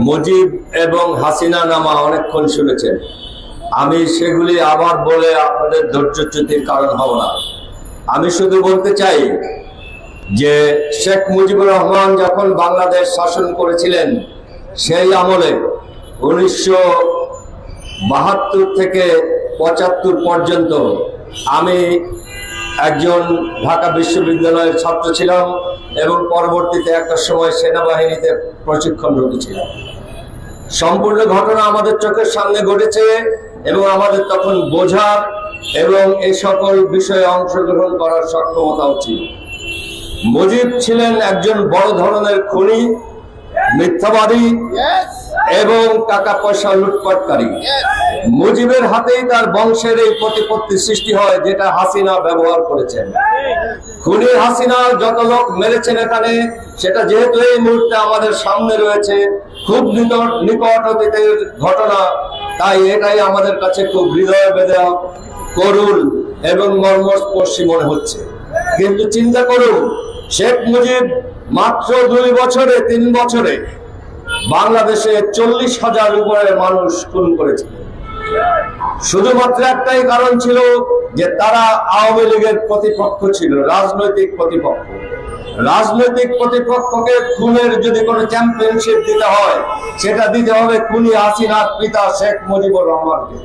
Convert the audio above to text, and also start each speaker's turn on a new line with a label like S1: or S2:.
S1: মুজিব এবং হাসিনা নামা অনেকক্ষণ শুনেছেন। আমি সেগুলি আবার বলে আপনাদের ধৈর্যচ্যুতির কারণ হব না। আমি শুধু বলতে চাই যে শেখ মুজিবুর রহমান যখন বাংলাদেশ শাসন করেছিলেন, সেই আমলে 1972 থেকে 75 পর্যন্ত আমি একজন ঢাকা বিশ্ববিদ্যালয়ের ছাত্র ছিলাম এবং পরবর্তীতে একটা সময় সেনাবাহিনীতে প্রশিক্ষণরত ছিলাম। সম্পূর্ণ ঘটনা আমাদের চোখের সামনে ঘটেছে এবং আমাদের তখন বোঝার এবং এই সকল বিষয়ে অংশগ্রহণ করার সক্ষমতাও ছিল। মুজিব ছিলেন একজন বড় ধরনের খুনি, মিথ্যাবাদী এবং টাকা পয়সা লুটপাটকারী। মুজিবের হাতেই তার বংশের এই প্রতিপত্তি সৃষ্টি হয়, যেটা হাসিনা ব্যবহার করেছেন। খুনি হাসিনা যত লোক মেরেছেন এখানে, সেটা যেহেতু এই মুহূর্তে আমাদের সামনে রয়েছে, খুব নিকট অতীতের ঘটনা, তাই এটাই আমাদের কাছে খুব হৃদয় বেদনা, করুণ এবং মর্মস্পর্শী মনে হচ্ছে। কিন্তু চিন্তা করুন, শেখ মুজিব মাত্র 2 বছরে 3 বছরে বাংলাদেশে 40,000 উপরে মানুষ খুন করেছে। শুধুমাত্র একটাই কারণ ছিল যে তারা আওয়ামী লীগের প্রতিপক্ষ ছিল, রাজনৈতিক প্রতিপক্ষ। রাজনৈতিক প্রতিপক্ষকে খুনের যদি কোনো চ্যাম্পিয়নশিপ দিতে হয়, সেটা দিতে হবে খুনি হাসিনার পিতা শেখ মুজিবুর রহমানকে।